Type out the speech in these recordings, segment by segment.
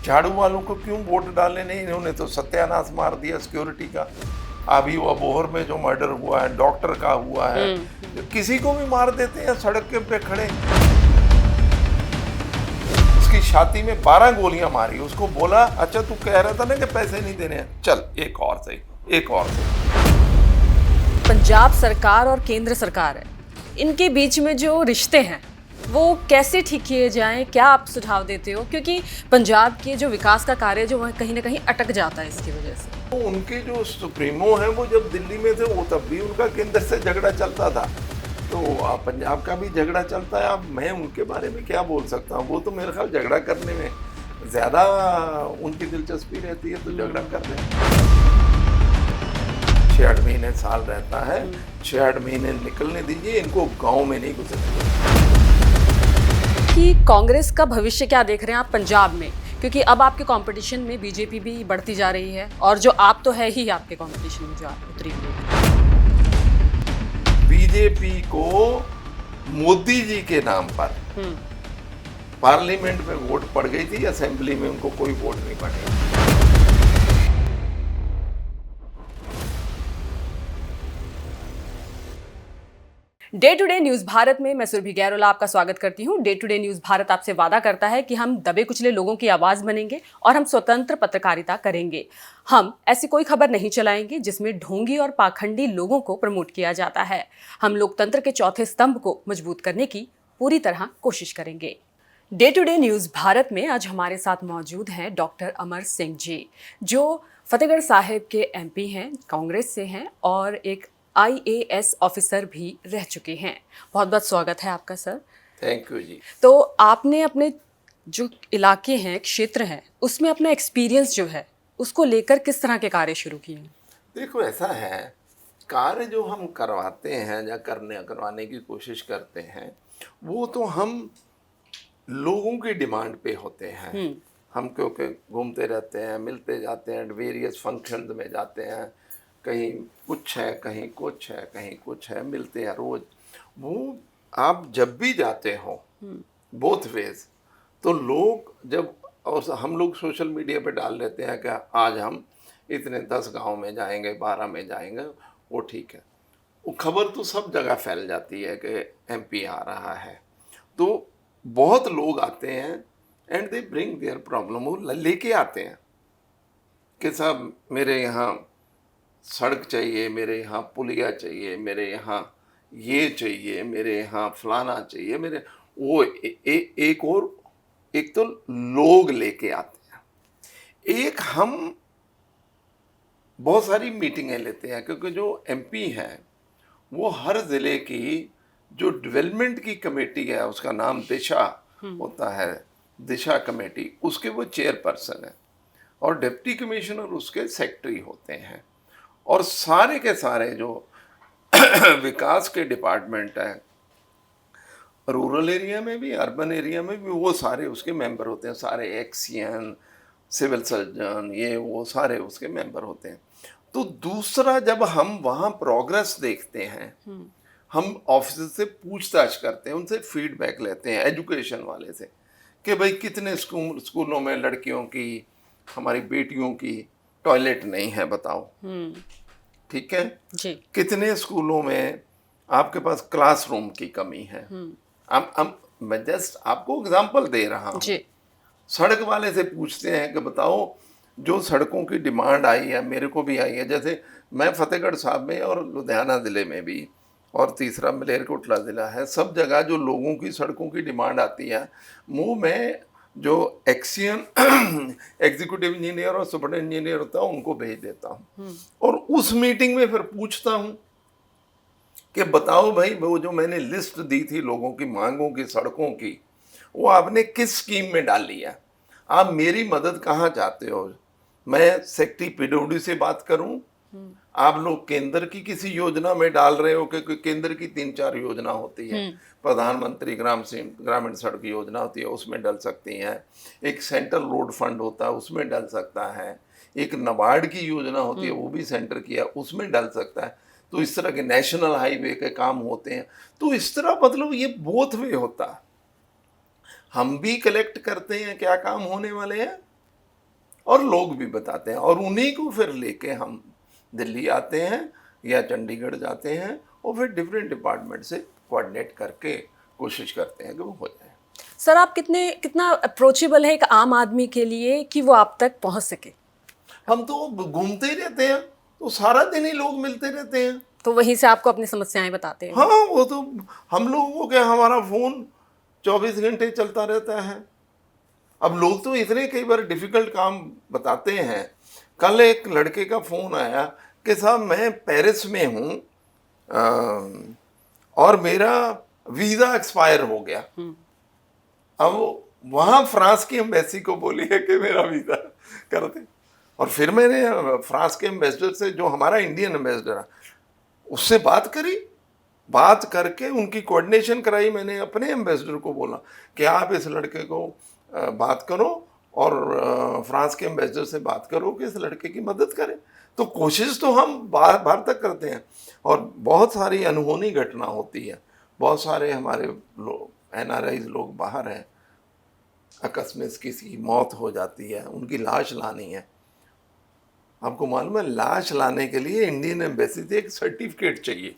झाड़ू वालों को क्यों वोट डालने नहीं, इन्होंने तो सत्यानाश मार दिया सिक्योरिटी का। अभी वो अबोहर में जो मर्डर हुआ है डॉक्टर का हुआ है, किसी को भी मार देते हैं सड़क के पे खड़े। उसकी छाती में 12 गोलियां मारी, उसको बोला अच्छा तू कह रहा था ना कि पैसे नहीं देने हैं, चल एक और सही, एक और सही। पंजाब सरकार और केंद्र सरकार है, इनके बीच में जो रिश्ते हैं वो कैसे ठीक किए जाएं, क्या आप सुझाव देते हो? क्योंकि पंजाब के जो विकास का कार्य जो वह कहीं ना कहीं अटक जाता है इसकी वजह से। तो उनके जो सुप्रीमो हैं वो जब दिल्ली में थे वो तब भी उनका केंद्र से झगड़ा चलता था, तो अब पंजाब का भी झगड़ा चलता है। अब मैं उनके बारे में क्या बोल सकता हूँ, वो तो मेरे ख्याल झगड़ा करने में ज़्यादा उनकी दिलचस्पी रहती है, तो झगड़ा कर रहे हैं। 6-8 महीने साल रहता है, 6-8 महीने निकलने दीजिए, इनको गाँव में नहीं घुसने कि कांग्रेस का भविष्य क्या देख रहे हैं आप पंजाब में? क्योंकि अब आपके कंपटीशन में बीजेपी भी बढ़ती जा रही है और जो आप तो है ही आपके कंपटीशन में जो आप उतरी हुई है। बीजेपी को मोदी जी के नाम पर पार्लियामेंट में वोट पड़ गई थी, असेंबली में उनको कोई वोट नहीं पड़े। Day to day news Bharat में मैं सुरभि गैरोला आपका स्वागत करती हूं। Day to day news Bharat आपसे वादा करता है कि हम दबे कुचले लोगों की आवाज बनेंगे और हम स्वतंत्र पत्रकारिता करेंगे। हम ऐसी कोई खबर नहीं चलाएंगे जिसमें ढोंगी और पाखंडी लोगों को प्रमोट किया जाता है। हम लोकतंत्र के चौथे स्तंभ को मजबूत करने की पूरी तरह कोशिश करेंगे। Day to day news Bharat में आज हमारे साथ मौजूद हैं डॉक्टर अमर सिंह जी, जो फतेहगढ़ साहिब के एमपी हैं, कांग्रेस से हैं और एक IAS ऑफिसर भी रह चुके हैं। बहुत बहुत स्वागत है आपका सर। थैंक यू जी। तो आपने अपने जो इलाके हैं, क्षेत्र हैं, उसमें अपना एक्सपीरियंस जो है उसको लेकर किस तरह के कार्य शुरू किए हैं? देखो ऐसा है, कार्य जो हम करवाते हैं या करवाने की कोशिश करते हैं वो तो हम लोगों की डिमांड पे होते हैं। हम क्योंकि घूमते रहते हैं, मिलते जाते हैं, वेरियस फंक्शंस में जाते हैं, कहीं कुछ है कहीं कुछ है कहीं कुछ है, मिलते हैं रोज। वो आप जब भी जाते हो बोथ वेज, तो लोग जब, और हम लोग सोशल मीडिया पे डाल देते हैं कि आज हम इतने 10 गांव में जाएंगे, 12 में जाएंगे, वो ठीक है, वो खबर तो सब जगह फैल जाती है कि MP आ रहा है। तो बहुत लोग आते हैं and they bring their problem, वो लेके आते हैं कि साहब मेरे यहाँ सड़क चाहिए, मेरे यहाँ पुलिया चाहिए, मेरे यहाँ ये चाहिए, मेरे यहाँ फलाना चाहिए, मेरे वो एक तो लोग लेके आते हैं। एक हम बहुत सारी मीटिंगें लेते हैं, क्योंकि जो MP हैं वो हर ज़िले की जो डेवलपमेंट की कमेटी है, उसका नाम दिशा होता है, दिशा कमेटी, उसके वो चेयरपर्सन है और डिप्टी कमिश्नर उसके सेक्रेटरी होते हैं। और सारे के सारे जो विकास के डिपार्टमेंट हैं, रूरल एरिया में भी अर्बन एरिया में भी, वो सारे उसके मेंबर होते हैं। सारे एक्सियन, सिविल सर्जन, ये वो सारे उसके मेंबर होते हैं। तो दूसरा, जब हम वहाँ प्रोग्रेस देखते हैं, हम ऑफिसर से पूछताछ करते हैं, उनसे फीडबैक लेते हैं, एजुकेशन वाले से, कि भाई कितने स्कूलों में लड़कियों की, हमारी बेटियों की टॉयलेट नहीं है बताओ, ठीक है जी। कितने स्कूलों में आपके पास क्लासरूम की कमी है। मैं जस्ट आपको एग्जांपल दे रहा हूँ। सड़क वाले से पूछते हैं कि बताओ, जो सड़कों की डिमांड आई है, मेरे को भी आई है, जैसे मैं फतेहगढ़ साहब में और लुधियाना ज़िले में भी, और तीसरा मलेरकोटला ज़िला है, सब जगह जो लोगों की सड़कों की डिमांड आती है, वो मैं जो एक्सियन एग्जीक्यूटिव इंजीनियर और सुपर इंजीनियर होता है उनको भेज देता हूँ, और उस मीटिंग में फिर पूछता हूँ कि बताओ भाई, वो जो मैंने लिस्ट दी थी लोगों की मांगों की, सड़कों की, वो आपने किस स्कीम में डाल लिया, आप मेरी मदद कहाँ चाहते हो? मैं सेक्रेटरी PWD से बात करूं, आप लोग केंद्र की किसी योजना में डाल रहे हो, क्योंकि केंद्र की 3-4 योजना होती है, प्रधानमंत्री ग्रामीण सड़क योजना होती है, उसमें डल सकती हैं, एक सेंट्रल रोड फंड होता है उसमें डल सकता है, एक नाबार्ड की योजना होती है वो भी सेंटर की है उसमें डल सकता है। तो इस तरह के नेशनल हाईवे के काम होते हैं। तो इस तरह मतलब ये बोथ वे होता है, हम भी कलेक्ट करते हैं क्या काम होने वाले हैं, और लोग भी बताते हैं, और उन्हीं को फिर लेके हम दिल्ली आते हैं या चंडीगढ़ जाते हैं और फिर डिफरेंट डिपार्टमेंट से कोऑर्डिनेट करके कोशिश करते हैं कि वो हो जाए। सर आप कितना अप्रोचेबल है एक आम आदमी के लिए कि वो आप तक पहुंच सके? हम तो घूमते ही रहते हैं, तो सारा दिन ही लोग मिलते रहते हैं, तो वहीं से आपको अपनी समस्याएं बताते हैं? हाँ, वो तो हम लोगों को क्या, हमारा फोन 24 घंटे चलता रहता है। अब लोग तो इतने कई बार डिफिकल्ट काम बताते हैं। कल एक लड़के का फोन आया कि साहब मैं पेरिस में हूँ और मेरा वीज़ा एक्सपायर हो गया। अब वहाँ फ्रांस की एम्बेसी को बोली है कि मेरा वीज़ा कर दे, और फिर मैंने फ्रांस के एम्बेसडर से, जो हमारा इंडियन एम्बेसडर है, उससे बात करी। बात करके उनकी कोऑर्डिनेशन कराई। मैंने अपने एम्बेसडर को बोला कि आप इस लड़के को बात करो और फ्रांस के एम्बेसडर से बात करो कि इस लड़के की मदद करें। तो कोशिश तो हम बाहर तक करते हैं, और बहुत सारी अनहोनी घटना होती है। बहुत सारे हमारे लोग NRIs लोग बाहर हैं, अकस्मात किसी की मौत हो जाती है, उनकी लाश लानी है। आपको मालूम है, लाश लाने के लिए इंडियन एम्बेसी से एक सर्टिफिकेट चाहिए।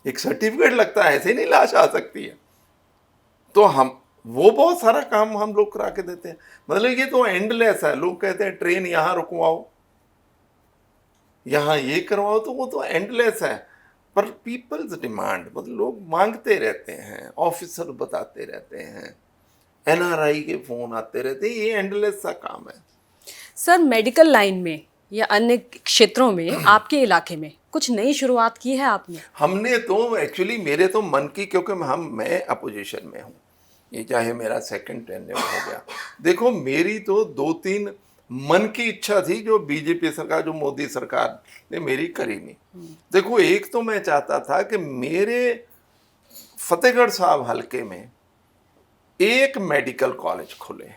एक सर्टिफिकेट लगता है, ऐसे ही नहीं लाश आ सकती है। तो हम वो बहुत सारा काम हम लोग करा के देते हैं। मतलब ये तो एंडलेस है। लोग कहते हैं ट्रेन यहाँ रुकवाओ, यहाँ ये करवाओ, तो वो तो एंडलेस है। पर पीपल्स डिमांड, मतलब लोग मांगते रहते हैं, ऑफिसर बताते रहते हैं, NRI के फोन आते रहते हैं, ये एंडलेस सा काम है। सर मेडिकल लाइन में या अन्य क्षेत्रों में आपके इलाके में कुछ नई शुरुआत की है आपने? हमने तो एक्चुअली, मेरे तो मन की, क्योंकि मैं अपोजिशन में हूँ, ये चाहे मेरा सेकंड टेन्योर हो गया। देखो मेरी तो 2-3 मन की इच्छा थी जो बीजेपी सरकार, जो मोदी सरकार ने मेरी करी नहीं। देखो एक तो मैं चाहता था कि मेरे फतेहगढ़ साहब हलके में एक मेडिकल कॉलेज खुले।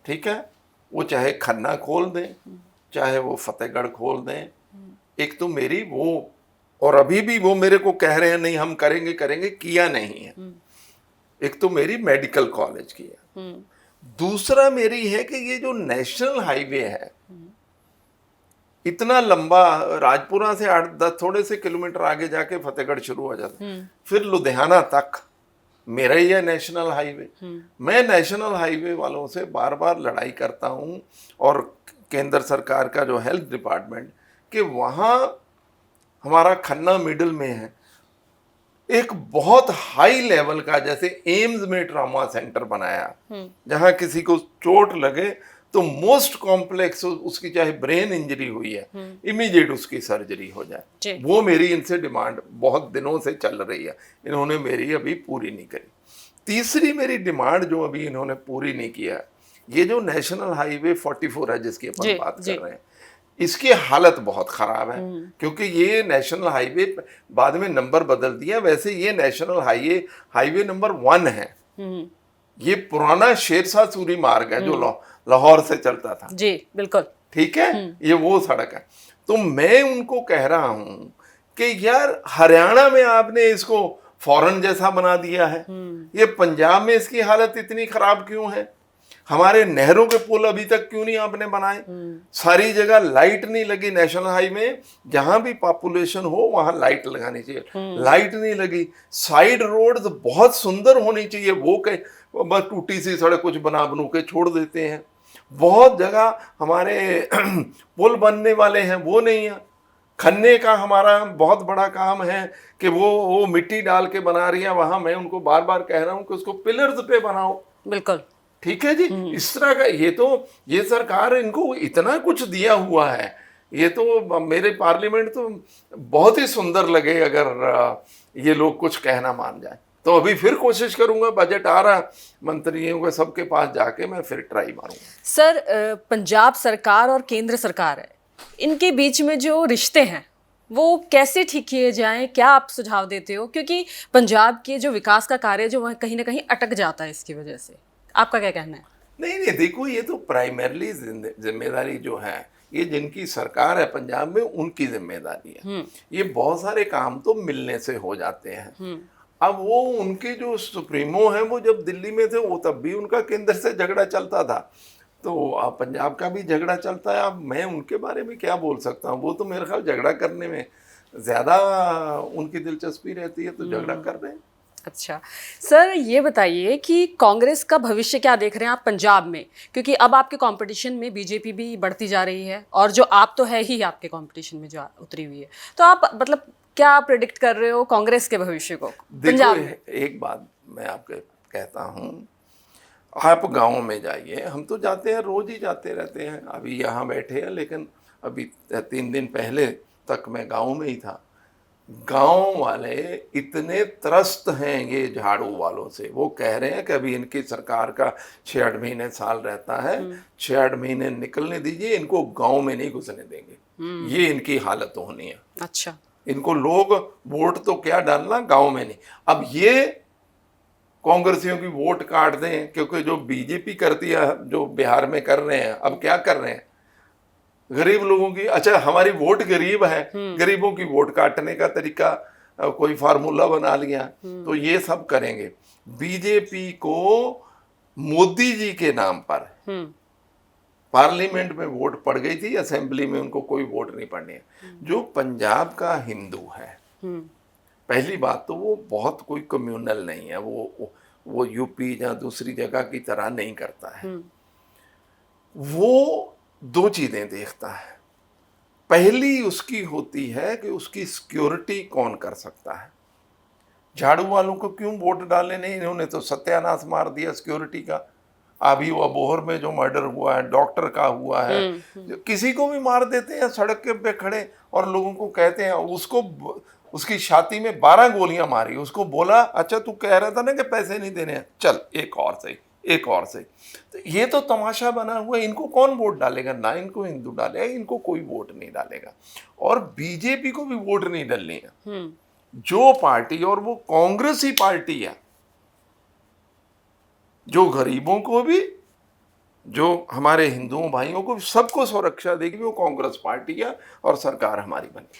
ठीक है, वो चाहे खन्ना खोल दें, चाहे वो फतेहगढ़ खोल दें। एक तो मेरी वो, और अभी भी वो मेरे को कह रहे हैं नहीं हम करेंगे करेंगे, किया नहीं है। एक तो मेरी मेडिकल कॉलेज की है। दूसरा मेरी है कि ये जो नेशनल हाईवे है, इतना लंबा, राजपुरा से 8-10 थोड़े से किलोमीटर आगे जाके फतेहगढ़ शुरू हो जाता है, फिर लुधियाना तक मेरा ही है नेशनल हाईवे। मैं नेशनल हाईवे वालों से बार बार लड़ाई करता हूँ, और केंद्र सरकार का जो हेल्थ डिपार्टमेंट, कि वहाँ हमारा खन्ना मिडिल में है एक बहुत हाई लेवल का, जैसे एम्स में ट्रॉमा सेंटर बनाया, जहाँ किसी को चोट लगे तो मोस्ट कॉम्प्लेक्स, उसकी चाहे ब्रेन इंजरी हुई है, इमीडिएट उसकी सर्जरी हो जाए। वो मेरी इनसे डिमांड बहुत दिनों से चल रही है, इन्होंने मेरी अभी पूरी नहीं करी। तीसरी मेरी डिमांड जो अभी इन्होंने पूरी नहीं किया, ये जो नेशनल हाईवे 44 है जिसकी अपन बात कर रहे हैं, इसकी हालत बहुत खराब है। क्योंकि ये नेशनल हाईवे बाद में नंबर बदल दिया, वैसे ये नेशनल हाईवे नंबर 1 है। ये पुराना शेरशाह सूरी मार्ग है जो लाहौर से चलता था। जी बिल्कुल, ठीक है, ये वो सड़क है। तो मैं उनको कह रहा हूं कि यार हरियाणा में आपने इसको फॉरेन जैसा बना दिया है, ये पंजाब में इसकी हालत इतनी खराब क्यों है? हमारे नहरों के पुल अभी तक क्यों नहीं आपने बनाए? सारी जगह लाइट नहीं लगी। नेशनल हाईवे जहां भी पॉपुलेशन हो वहां लाइट लगानी चाहिए, लाइट नहीं लगी। साइड रोड्स बहुत सुंदर होनी चाहिए, वो बस टूटी सी सड़क कुछ बनू के छोड़ देते हैं। बहुत जगह हमारे पुल बनने वाले हैं, वो नहीं है। खन्ने का हमारा बहुत बड़ा काम है कि वो मिट्टी डाल के बना रही है, वहां मैं उनको बार बार कह रहा हूं कि उसको पिलर्स पे बनाओ। बिल्कुल ठीक है जी। इस तरह का ये सरकार, इनको इतना कुछ दिया हुआ है, ये तो मेरे पार्लियामेंट तो बहुत ही सुंदर लगे अगर ये लोग कुछ कहना मान जाए। तो अभी फिर कोशिश करूंगा, बजट आ रहा, मंत्रियों के सबके पास जाके मैं फिर ट्राई मारूंगा। सर पंजाब सरकार और केंद्र सरकार है, इनके बीच में जो रिश्ते हैं वो कैसे ठीक किए जाएं, क्या आप सुझाव देते हो? क्योंकि पंजाब के जो विकास का कार्य जो वह कहीं ना कहीं अटक जाता है इसकी वजह से, आपका क्या कहना है? नहीं, देखो ये तो प्राइमरली जिम्मेदारी जो है, ये जिनकी सरकार है पंजाब में उनकी जिम्मेदारी है। ये बहुत सारे काम तो मिलने से हो जाते हैं। अब वो उनके जो सुप्रीमो हैं, वो जब दिल्ली में थे वो तब भी उनका केंद्र से झगड़ा चलता था। तो आप पंजाब का भी झगड़ा चलता है। अब मैं उनके बारे में क्या बोल सकता हूँ, वो तो मेरे ख्याल झगड़ा करने में ज़्यादा उनकी दिलचस्पी रहती है, तो झगड़ा कर रहे हैं। अच्छा सर, ये बताइए कि कांग्रेस का भविष्य क्या देख रहे हैं आप पंजाब में, क्योंकि अब आपके कंपटीशन में बीजेपी भी बढ़ती जा रही है और जो आप तो है ही आपके कंपटीशन में जो उतरी हुई है, तो आप मतलब क्या प्रेडिक्ट कर रहे हो कांग्रेस के भविष्य को पंजाब में? एक बात मैं आपको कहता हूँ, आप गाँव में जाइए, हम तो जाते हैं, रोज ही जाते रहते हैं, अभी यहाँ बैठे हैं, लेकिन अभी 3 दिन पहले तक मैं गाँव में ही था। गांव वाले इतने त्रस्त हैं ये झाड़ू वालों से, वो कह रहे हैं कि अभी इनकी सरकार का 6-8 महीने साल रहता है, 6-8 महीने निकलने दीजिए, इनको गांव में नहीं घुसने देंगे। ये इनकी हालत होनी है। अच्छा, इनको लोग वोट तो क्या डालना, गांव में नहीं। अब ये कांग्रेसियों की वोट काट दें, क्योंकि जो बीजेपी करती है, जो बिहार में कर रहे हैं, अब क्या कर रहे हैं, गरीब लोगों की, अच्छा हमारी वोट गरीब है, गरीबों की वोट काटने का तरीका कोई फार्मूला बना लिया, तो ये सब करेंगे। बीजेपी को मोदी जी के नाम पर पार्लियामेंट में वोट पड़ गई थी, असेंबली में उनको कोई वोट नहीं पड़नी है। जो पंजाब का हिंदू है, पहली बात तो वो बहुत कोई कम्युनल नहीं है, वो यूपी या दूसरी जगह की तरह नहीं करता है। वो 2 चीजें देखता है। पहली उसकी होती है कि उसकी सिक्योरिटी कौन कर सकता है। झाड़ू वालों को क्यों वोट डाले नहीं, इन्होंने तो सत्यानाश मार दिया सिक्योरिटी का। अभी वो अबोहर में जो मर्डर हुआ है, डॉक्टर का हुआ है, किसी को भी मार देते हैं सड़क के पे खड़े, और लोगों को कहते हैं, उसको उसकी छाती में 12 गोलियां मारी, उसको बोला अच्छा तू कह रहा था ना कि पैसे नहीं देने हैं, चल एक और सही, एक और सही। तो ये तो तमाशा बना हुआ है। इनको कौन वोट डालेगा, ना इनको हिंदू डालेगा, इनको कोई वोट नहीं डालेगा, और बीजेपी को भी वोट नहीं डालनी है। जो पार्टी, और वो कांग्रेस ही पार्टी है जो गरीबों को भी, जो हमारे हिंदुओं भाइयों को सबको सुरक्षा देगी, वो कांग्रेस पार्टी है, और सरकार हमारी बनेगी।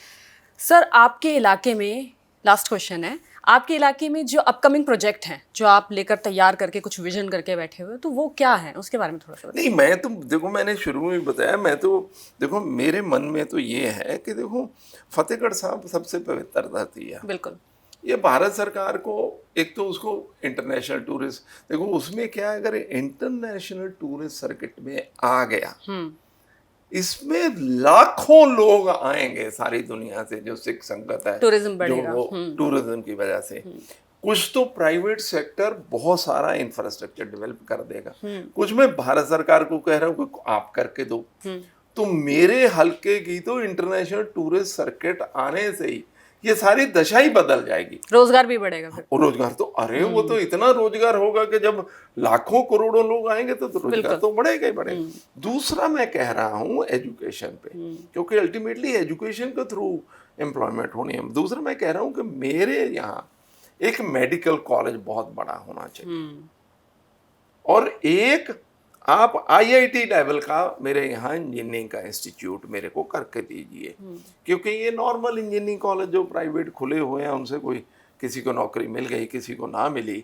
सर, आपके इलाके में, लास्ट क्वेश्चन है, आपके इलाके में जो अपकमिंग प्रोजेक्ट हैं, जो आप लेकर तैयार करके कुछ विजन करके बैठे हुए, तो वो क्या है, उसके बारे में थोड़ा सा बताइए। नहीं, मैं तो देखो, मैंने शुरू में बताया, मैं तो देखो मेरे मन में तो ये है कि देखो फतेहगढ़ साहब सबसे पवित्र धरती है। बिल्कुल। ये भारत सरकार को, एक तो उसको इंटरनेशनल टूरिस्ट, देखो उसमें क्या है, अगर इंटरनेशनल टूरिस्ट सर्किट में आ गया, इसमें लाखों लोग आएंगे सारी दुनिया से, जो सिख संगत है, टूरिज्म बढ़ेगा, जो टूरिज्म की वजह से। कुछ तो प्राइवेट सेक्टर बहुत सारा इंफ्रास्ट्रक्चर डेवलप कर देगा, कुछ मैं भारत सरकार को कह रहा हूँ कि आप करके दो। तो मेरे हल्के की तो इंटरनेशनल टूरिस्ट सर्किट आने से ही ये सारी दशा ही बदल जाएगी, रोजगार भी बढ़ेगा फिर। रोजगार तो, अरे वो तो इतना रोजगार होगा कि जब लाखों करोड़ों लोग आएंगे तो रोजगार तो बढ़ेगा ही बढ़ेगा। दूसरा मैं कह रहा हूँ एजुकेशन पे, क्योंकि अल्टीमेटली एजुकेशन के थ्रू एम्प्लॉयमेंट होनी है। दूसरा मैं कह रहा हूँ कि मेरे यहाँ एक मेडिकल कॉलेज बहुत बड़ा होना चाहिए, और एक आप IIT लेवल का मेरे यहाँ इंजीनियरिंग का इंस्टीट्यूट मेरे को करके दीजिए, क्योंकि ये नॉर्मल इंजीनियरिंग कॉलेज जो प्राइवेट खुले हुए हैं, उनसे कोई, किसी को नौकरी मिल गई, किसी को ना मिली,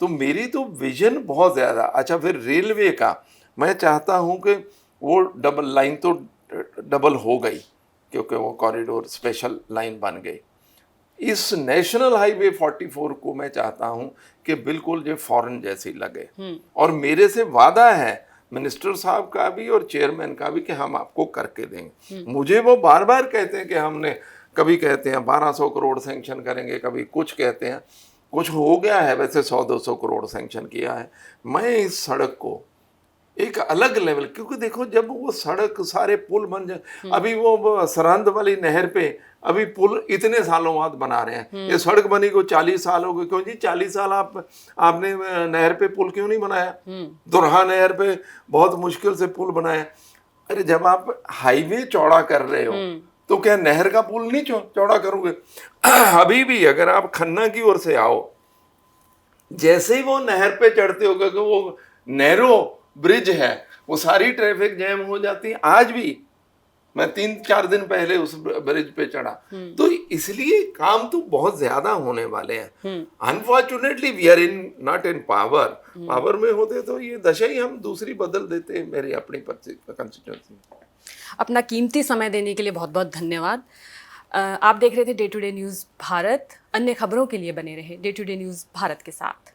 तो मेरी तो विजन बहुत ज़्यादा। अच्छा, फिर रेलवे का मैं चाहता हूँ कि वो डबल लाइन तो डबल हो गई, क्योंकि वो कॉरिडोर स्पेशल लाइन बन गई। इस नेशनल हाईवे 44 को मैं चाहता हूं कि बिल्कुल जो फॉरेन जैसी लगे, और मेरे से वादा है मिनिस्टर साहब का भी और चेयरमैन का भी कि हम आपको करके देंगे। मुझे वो बार बार कहते हैं कि हमने, कभी कहते हैं 1200 करोड़ सैंक्शन करेंगे, कभी कुछ कहते हैं, कुछ हो गया है, वैसे 100-200 करोड़ सैंक्शन किया है। मैं इस सड़क को एक अलग लेवल, क्योंकि देखो जब वो सड़क, सारे पुल बन जाए, अभी वो सरहंद वाली नहर पे अभी पुल इतने सालों बाद बना रहे हैं, ये सड़क बनी को 40 साल हो गए। क्यों जी 40 साल आपने नहर पे पुल क्यों नहीं बनाया? दुरहा नहर पे बहुत मुश्किल से पुल बनाया। अरे जब आप हाईवे चौड़ा कर रहे हो तो क्या नहर का पुल नहीं चौड़ा करोगे? अभी भी अगर आप खन्ना की ओर से आओ, जैसे ही वो नहर पे चढ़ते हो, क्योंकि वो नैरो ब्रिज है, वो सारी ट्रैफिक जैम हो जाती है। आज भी मैं 3-4 दिन पहले उस ब्रिज पे चढ़ा। तो इसलिए काम तो बहुत ज्यादा होने वाले हैं। Unfortunately we are in not in power. Power में होते तो ये दशा ही हम दूसरी बदल देते मेरी अपनी कंस्टिट्यूंसी। अपना कीमती समय देने के लिए बहुत बहुत धन्यवाद। आप देख रहे थे day to day news Bharat. अन्य खबरों के लिए बने रहे day to day news Bharat के साथ।